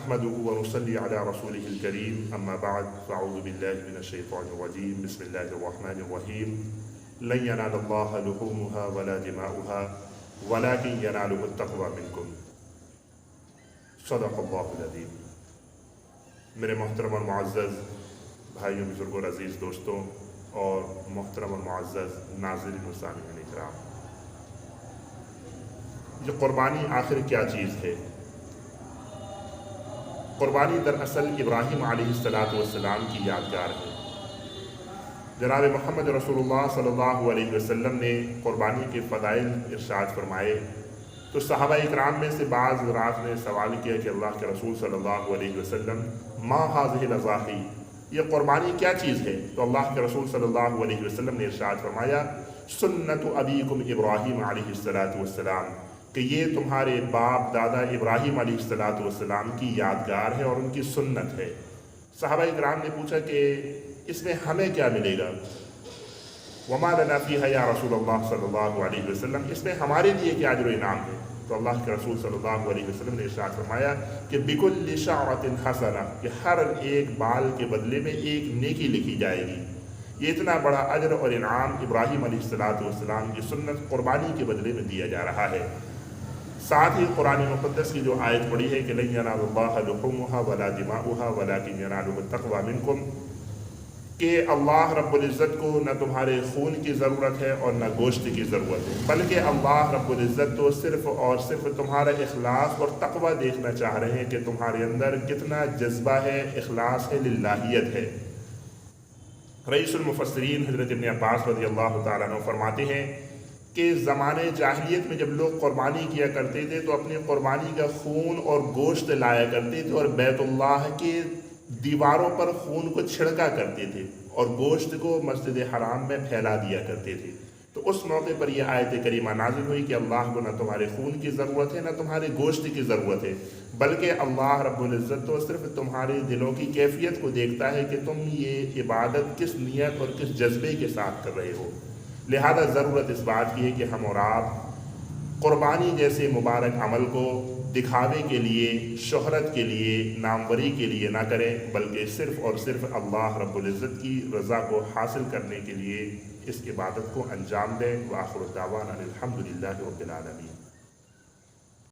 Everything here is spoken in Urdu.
نحمده ونصلي على رسوله الكريم أما بعد فأعوذ بالله من الشيطان الرجيم بسم الله الرحمن الرحيم لن ينال الله لحومها ولا دماؤها ولكن يناله التقوى منكم صدق الله العظيم۔ میرے محترم اور معزز بھائیوں، بزرگوں اور عزیز دوستوں اور محترم اور معزز ناظرین و سامعین اکرام، یہ قربانی آخر کیا چیز ہے؟ قربانی دراصل ابراہیم علیہ السلام کی یادگار ہے۔ جناب محمد رسول اللہ صلی اللہ علیہ وسلم نے قربانی کے فضائل ارشاد فرمائے تو صحابہ اکرام میں سے بعض حضرات نے سوال کیا کہ اللہ کے رسول صلی اللہ علیہ وسلم ما هذه الاضاحی، یہ قربانی کیا چیز ہے؟ تو اللہ کے رسول صلی اللہ علیہ وسلم نے ارشاد فرمایا سنت ابیکم ابراہیم علیہ السلام، کہ یہ تمہارے باپ دادا ابراہیم علیہ السلام کی یادگار ہے اور ان کی سنت ہے۔ صحابہ اکرام نے پوچھا کہ اس میں ہمیں کیا ملے گا؟ وما لنا فیہا یا رسول اللہ صلی اللہ علیہ وسلم، اس میں ہمارے لیے کیا اجر و انعام ہے؟ تو اللہ کے رسول صلی اللہ علیہ وسلم نے ارشاد فرمایا کہ بکل شعرۃ حسنہ، کہ ہر ایک بال کے بدلے میں ایک نیکی لکھی جائے گی۔ یہ اتنا بڑا اجر اور انعام ابراہیم علیہ السلام کی سنت قربانی کے بدلے میں دیا جا رہا ہے۔ ساتھ ہی قرآن مقدس کی جو آیت پڑھی ہے کہ لن ینال اللہ لحومها ولا دماؤها ولکن ینالہ التقوی منکم، کہ اللہ رب العزت کو نہ تمہارے خون کی ضرورت ہے اور نہ گوشت کی ضرورت ہے، بلکہ اللہ رب العزت تو صرف اور صرف تمہارا اخلاص اور تقوی دیکھنا چاہ رہے ہیں کہ تمہارے اندر کتنا جذبہ ہے، اخلاص ہے، للہیت ہے۔ رئیس المفسرین حضرت ابن عباس رضی اللہ تعالیٰ عنہ فرماتے ہیں کہ زمانے جاہلیت میں جب لوگ قربانی کیا کرتے تھے تو اپنی قربانی کا خون اور گوشت لایا کرتے تھے اور بیت اللہ کے دیواروں پر خون کو چھڑکا کرتے تھے اور گوشت کو مسجد حرام میں پھیلا دیا کرتے تھے۔ تو اس موقع پر یہ آیت کریمہ نازل ہوئی کہ اللہ کو نہ تمہارے خون کی ضرورت ہے نہ تمہارے گوشت کی ضرورت ہے، بلکہ اللہ رب العزت تو صرف تمہارے دلوں کی کیفیت کو دیکھتا ہے کہ تم یہ عبادت کس نیت اور کس جذبے کے ساتھ کر رہے ہو۔ لہذا ضرورت اس بات کی ہے کہ ہم اور آپ قربانی جیسے مبارک عمل کو دکھاوے کے لیے، شہرت کے لیے، ناموری کے لیے نہ کریں، بلکہ صرف اور صرف اللہ رب العزت کی رضا کو حاصل کرنے کے لیے اس عبادت کو انجام دیں۔ وآخر دعوانا الحمدللہ رب العالمین۔